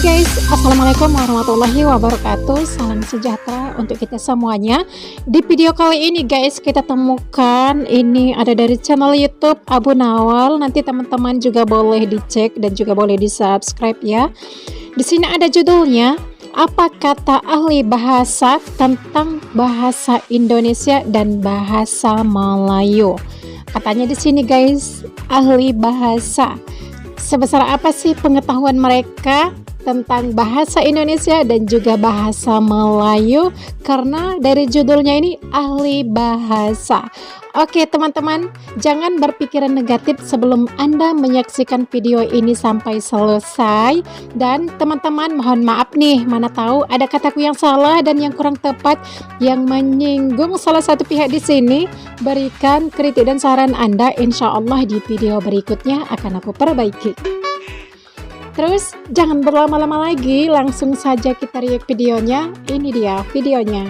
guys, assalamualaikum warahmatullahi wabarakatuh. Salam sejahtera untuk kita semuanya. Di video kali ini guys, kita temukan ini ada dari channel YouTube Abu Nawal. Nanti teman-teman juga boleh dicek dan juga boleh di subscribe ya. Di sini ada judulnya, apa kata ahli bahasa tentang bahasa Indonesia dan bahasa Melayu. Katanya di sini guys, ahli bahasa. Sebesar apa sih pengetahuan mereka tentang bahasa Indonesia dan juga bahasa Melayu? Karena dari judulnya ini ahli bahasa. Oke teman-teman, jangan berpikiran negatif sebelum Anda menyaksikan video ini sampai selesai. Dan teman-teman mohon maaf nih, mana tahu ada kataku yang salah dan yang kurang tepat yang menyinggung salah satu pihak di sini. Berikan kritik dan saran Anda, insya Allah di video berikutnya akan aku perbaiki. Terus jangan berlama-lama lagi, langsung saja kita react videonya. Ini dia videonya.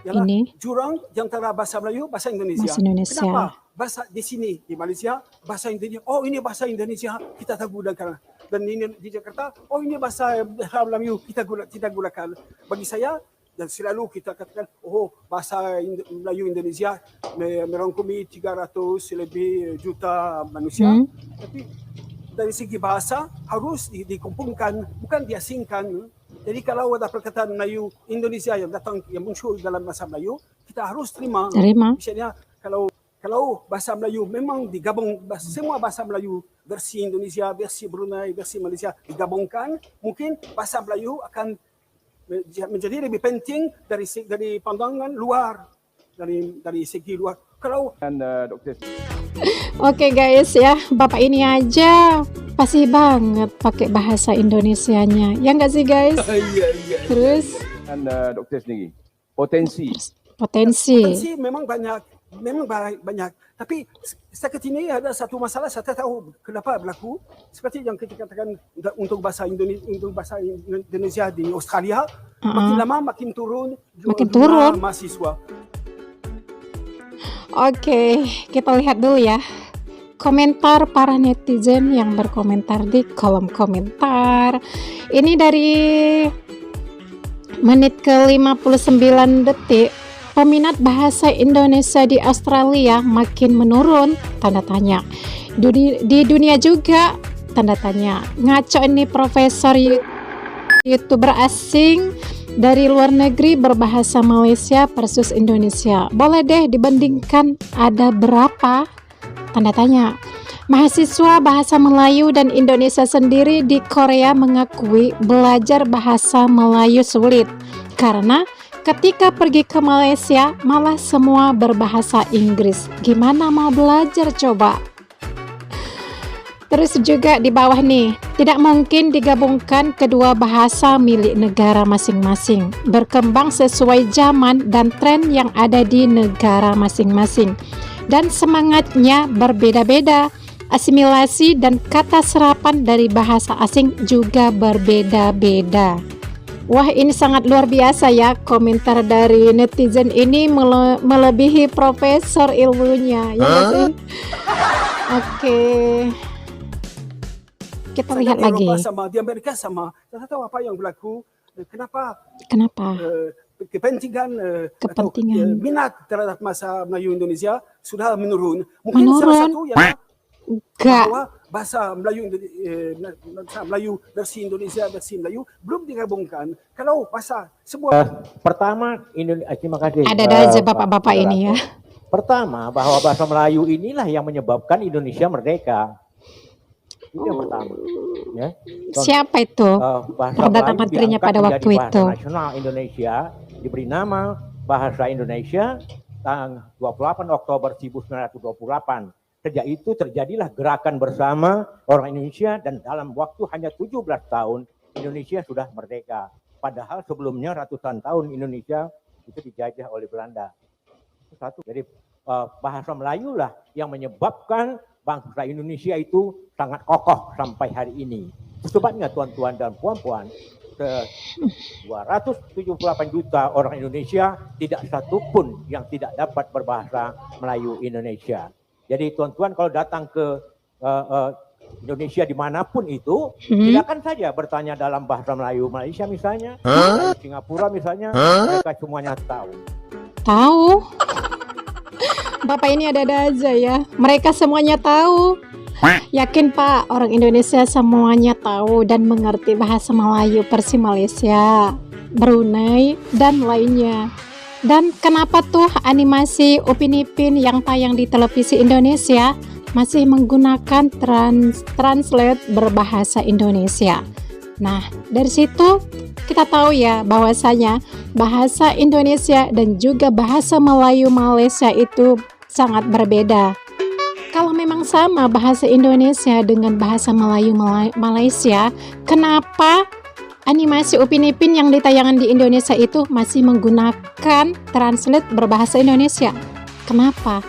Yalah, ini jurang antara bahasa Melayu, bahasa Indonesia. Bahasa Indonesia. Kenapa? Bahasa di sini di Malaysia, bahasa Indonesia. Oh ini bahasa Indonesia kita tak gunakan. Dan ini di Jakarta, oh ini bahasa Melayu kita gunakan. Bagi saya, dan selalu kita katakan, oh bahasa Melayu Indonesia merangkumi 300 lebih juta manusia. Tapi dari segi bahasa harus dikumpulkan, bukan diasingkan. Jadi kalau ada perkataan Melayu Indonesia yang datang yang muncul dalam bahasa Melayu, kita harus terima. Misalnya kalau bahasa Melayu memang digabung, semua bahasa Melayu versi Indonesia, versi Brunei, versi Malaysia digabungkan, mungkin bahasa Melayu akan menjadi lebih penting dari pandangan luar, dari segi luar. Kalau Oke guys ya, Bapak ini aja fasih banget pakai bahasa Indonesianya, ya enggak sih guys? Iya. Terus dokter sendiri, potensi memang banyak. Tapi setakat ini ada satu masalah, saya tak tahu kenapa berlaku. Seperti yang kita katakan untuk bahasa Indonesia di Australia, makin lama makin turun mahasiswa. Oke, kita lihat dulu ya komentar para netizen yang berkomentar di kolom komentar. Ini dari menit ke 59 detik. Peminat bahasa Indonesia di Australia makin menurun, tanda tanya. Di dunia juga, tanda tanya. Ngaco ini profesor YouTuber asing dari luar negeri berbahasa Malaysia versus Indonesia. Boleh deh dibandingkan ada berapa? Tanda tanya. Mahasiswa bahasa Melayu dan Indonesia sendiri di Korea mengakui belajar bahasa Melayu sulit. Karena ketika pergi ke Malaysia malah semua berbahasa Inggris. Gimana mau belajar coba? Terus juga di bawah nih, tidak mungkin digabungkan kedua bahasa milik negara masing-masing. Berkembang sesuai zaman dan tren yang ada di negara masing-masing. Dan semangatnya berbeda-beda. Asimilasi dan kata serapan dari bahasa asing juga berbeda-beda. Wah, ini sangat luar biasa ya, komentar dari netizen ini melebihi profesor ilmunya. Ya sih? Oke. Kita lihat lagi. Di Amerika sama. Saya tahu apa yang berlaku. Kenapa? Kepentingan minat terhadap bahasa Melayu Indonesia sudah menurun. Mungkin salah satu yang bahwa bahasa Melayu versi Indonesia versi Melayu belum digabungkan. Kalau bahasa semua pertama terima kasih. Ada aja bapak-bapak ini ya. Pertama, bahwa bahasa Melayu inilah yang menyebabkan Indonesia merdeka. Itu yang pertama. Ya. Siapa itu? Perdana Menterinya pada waktu itu. Nasional Indonesia diberi nama Bahasa Indonesia tanggal 28 Oktober 1928. Sejak itu terjadilah gerakan bersama orang Indonesia dan dalam waktu hanya 17 tahun Indonesia sudah merdeka. Padahal sebelumnya ratusan tahun Indonesia itu dijajah oleh Belanda. Itu satu. Jadi bahasa Melayu lah yang menyebabkan bangsa Indonesia itu sangat kokoh sampai hari ini. Sebabnya tuan-tuan dan puan-puan, 278 juta orang Indonesia tidak satupun yang tidak dapat berbahasa Melayu Indonesia. Jadi tuan-tuan kalau datang ke Indonesia dimanapun itu, Hmm. silakan saja bertanya dalam bahasa Melayu Malaysia misalnya, dari Singapura misalnya, mereka semuanya tahu. Tahu? Bapak ini ada-ada aja ya. Mereka semuanya tahu. Yakin Pak, orang Indonesia semuanya tahu dan mengerti bahasa Melayu versi Malaysia, Brunei, dan lainnya. Dan kenapa tuh animasi Upin Ipin yang tayang di televisi Indonesia masih menggunakan translate berbahasa Indonesia? Nah, dari situ kita tahu ya bahwasanya bahasa Indonesia dan juga bahasa Melayu Malaysia itu sangat berbeda. Kalau memang sama bahasa Indonesia dengan bahasa Melayu Malaysia, kenapa animasi Upin Ipin yang ditayangan di Indonesia itu masih menggunakan translate berbahasa Indonesia? Kenapa?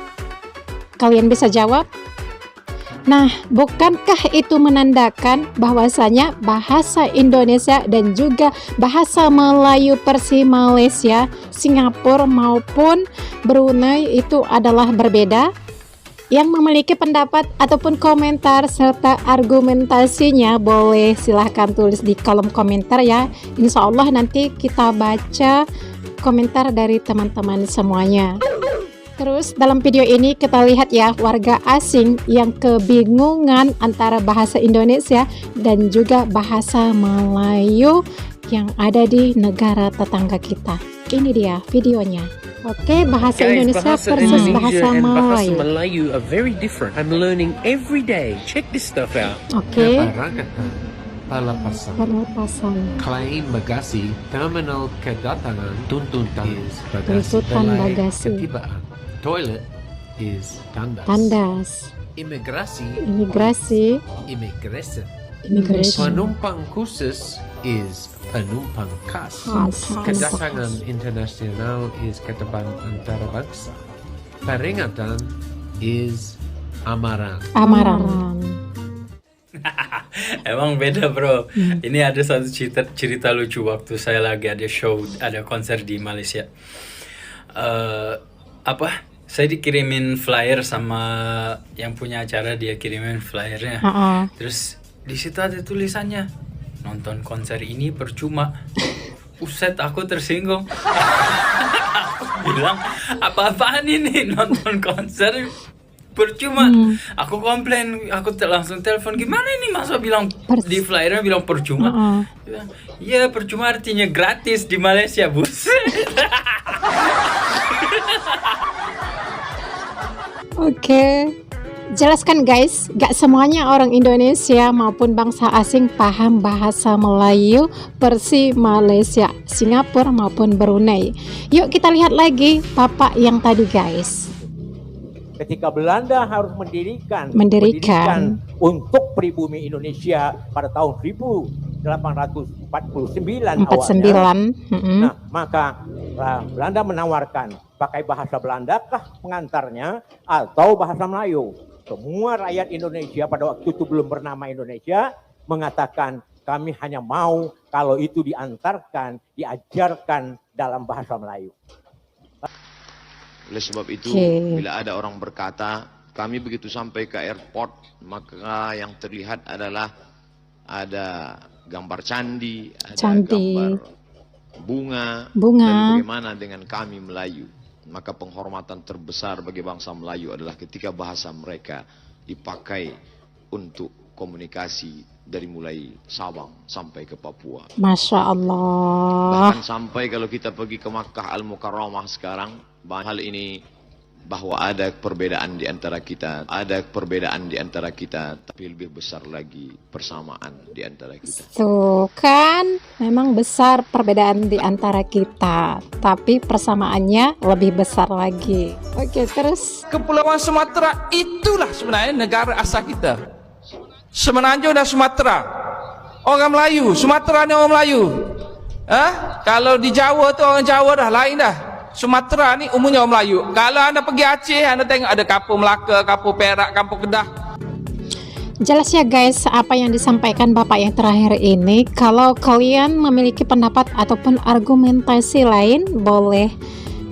Kalian bisa jawab? Nah, bukankah itu menandakan bahwasanya bahasa Indonesia dan juga bahasa Melayu versi Malaysia, Singapura maupun Brunei itu adalah berbeda? Yang memiliki pendapat ataupun komentar serta argumentasinya boleh silahkan tulis di kolom komentar ya. Insya Allah nanti kita baca komentar dari teman-teman semuanya. Terus dalam video ini kita lihat ya warga asing yang kebingungan antara bahasa Indonesia dan juga bahasa Melayu yang ada di negara tetangga kita. Ini dia videonya. Oke, bahasa Indonesia versus bahasa and bahasa Melayu. Melayu are very different. I'm learning every day. Check this stuff out. Oke, Keberangkatan, pelepasan, perlepasan, klaim bagasi, terminal kedatangan, tuntutan bagasi, Tuntutan belai bagasi. ketibaan, toilet is tandas, tandas, imigrasi, imigrasi, immigration, imigrasi, penumpang khusus is penumpang khas, kedatangan internasional is keterbang antarabangsa, peringatan is amaran. amaran. Emang beda bro. Ini ada satu cerita lucu waktu saya lagi ada show, ada konser di Malaysia. Saya dikirimin flyer sama yang punya acara, dia kirimin flyernya. Terus di situ ada tulisannya, nonton konser ini percuma. Uset, aku tersinggung. Aku bilang, apa-apaan ini nonton konser percuma. Aku komplain, aku langsung telepon, gimana ini masa bilang di flyernya bilang percuma. Dia bilang, iya percuma artinya gratis di Malaysia, buset. Oke, jelaskan guys, gak semuanya orang Indonesia maupun bangsa asing paham bahasa Melayu versi Malaysia, Singapura maupun Brunei. Yuk kita lihat lagi Bapak yang tadi guys. Ketika Belanda harus mendirikan untuk pribumi Indonesia pada tahun 1849 awalnya. Nah, maka Belanda menawarkan pakai bahasa Belanda kah pengantarnya atau bahasa Melayu. Semua rakyat Indonesia pada waktu itu belum bernama Indonesia mengatakan kami hanya mau kalau itu diantarkan, diajarkan dalam bahasa Melayu. Oleh sebab itu, bila ada orang berkata, kami begitu sampai ke airport, maka yang terlihat adalah ada gambar candi, ada gambar bunga, dan bagaimana dengan kami Melayu. Maka penghormatan terbesar bagi bangsa Melayu adalah ketika bahasa mereka dipakai untuk komunikasi dari mulai Sabang sampai ke Papua. Masya Allah. Bahkan sampai kalau kita pergi ke Makkah Al-Mukarramah sekarang, hal ini bahwa ada perbedaan di antara kita, tapi lebih besar lagi persamaan di antara kita. Tuh kan, memang besar perbedaan di antara kita, tapi persamaannya lebih besar lagi. Oke, terus Kepulauan Sumatera itulah sebenarnya negara asal kita. Semenanjung dan Sumatera, orang Melayu, Sumatera ni orang Melayu. Kalau di Jawa tu orang Jawa dah lain dah. Sumatera ni umumnya orang Melayu. Kalau anda pergi Aceh, anda tengok ada kampung Melaka, kampung Perak, kampung Kedah. jelas ya guys apa yang disampaikan Bapak yang terakhir ini. Kalau kalian memiliki pendapat ataupun argumentasi lain, boleh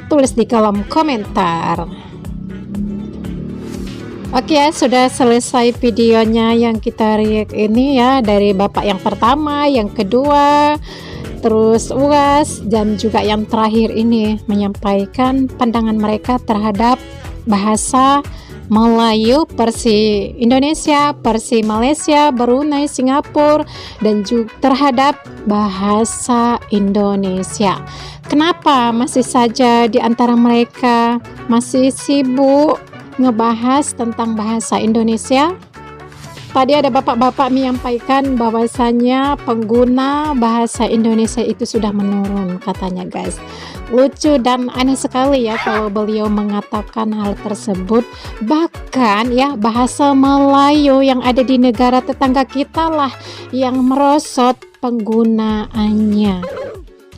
tulis di kolom komentar. Oke ya, sudah selesai videonya yang kita react ini ya, dari bapak yang pertama, yang kedua, terus UAS, dan juga yang terakhir ini menyampaikan pandangan mereka terhadap bahasa Melayu versi Indonesia, versi Malaysia, Brunei, Singapura, dan juga terhadap bahasa Indonesia. Kenapa masih saja di antara mereka masih sibuk ngebahas tentang bahasa Indonesia? Tadi ada bapak-bapak menyampaikan bahwasanya pengguna bahasa Indonesia itu sudah menurun katanya guys. Lucu dan aneh sekali ya kalau beliau mengatakan hal tersebut. Bahkan ya bahasa Melayu yang ada di negara tetangga kita lah yang merosot penggunaannya.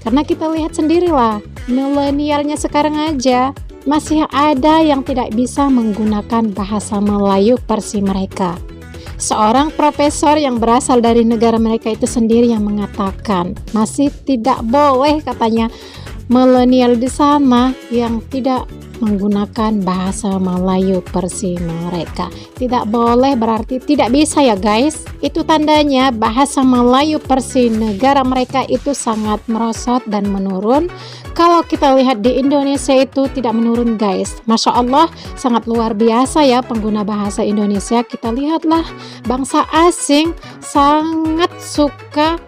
Karena kita lihat sendirilah, milenialnya sekarang aja masih ada yang tidak bisa menggunakan bahasa Melayu versi mereka. Seorang profesor yang berasal dari negara mereka itu sendiri yang mengatakan masih tidak boleh katanya milenial di sana yang tidak menggunakan bahasa Melayu versi mereka. Tidak boleh berarti tidak bisa ya guys. Itu tandanya bahasa Melayu versi negara mereka itu sangat merosot dan menurun. Kalau kita lihat di Indonesia itu tidak menurun guys. Masya Allah, sangat luar biasa ya pengguna bahasa Indonesia. Kita lihatlah bangsa asing sangat suka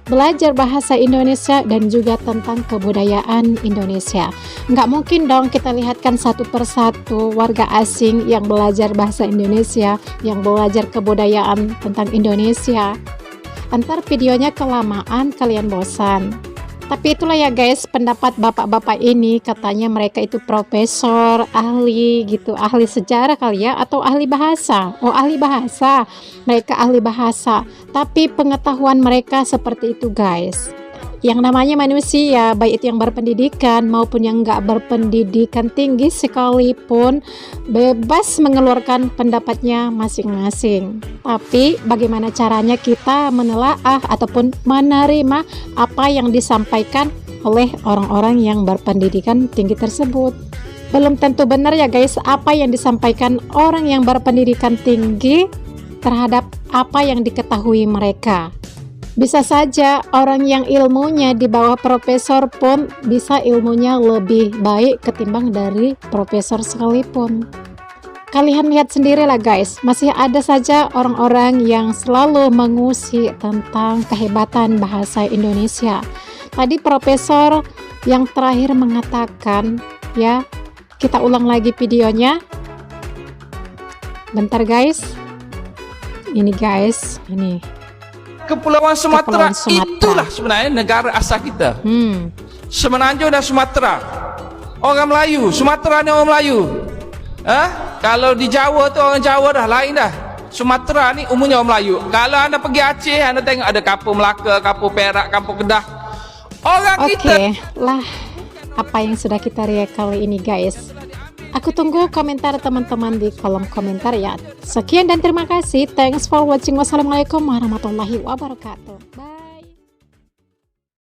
belajar bahasa Indonesia dan juga tentang kebudayaan Indonesia. Nggak mungkin dong kita lihatkan satu persatu warga asing yang belajar bahasa Indonesia, yang belajar kebudayaan tentang Indonesia. Antar videonya kelamaan kalian bosan. Tapi itulah ya guys pendapat bapak-bapak ini, katanya mereka itu profesor, ahli gitu, ahli sejarah kali ya, atau ahli bahasa. Oh ahli bahasa, mereka ahli bahasa, tapi pengetahuan mereka seperti itu guys. Yang namanya manusia, baik itu yang berpendidikan maupun yang nggak berpendidikan tinggi sekalipun, bebas mengeluarkan pendapatnya masing-masing. Tapi bagaimana caranya kita menelaah ataupun menerima apa yang disampaikan oleh orang-orang yang berpendidikan tinggi tersebut? Belum tentu benar ya guys apa yang disampaikan orang yang berpendidikan tinggi terhadap apa yang diketahui mereka. Bisa saja orang yang ilmunya di bawah profesor pun bisa ilmunya lebih baik ketimbang dari profesor sekalipun. Kalian lihat sendiri lah guys, masih ada saja orang-orang yang selalu mengusik tentang kehebatan bahasa Indonesia. Tadi profesor yang terakhir mengatakan ya, kita ulang lagi videonya. Bentar guys. Ini guys, ini. Kepulauan Sumatera itulah sebenarnya negara asal kita. Semenanjung dan Sumatera. Orang Melayu, Sumatera ni orang Melayu. Kalau di Jawa tu orang Jawa dah lain dah. Sumatera ni umumnya orang Melayu. Kalau anda pergi Aceh, anda tengok ada kampung Melaka, kampung Perak, kampung Kedah. Orang kita lah apa yang sudah kita react kali ini guys. Aku tunggu komentar teman-teman di kolom komentar ya. Sekian dan terima kasih. Thanks for watching. Wassalamualaikum warahmatullahi wabarakatuh.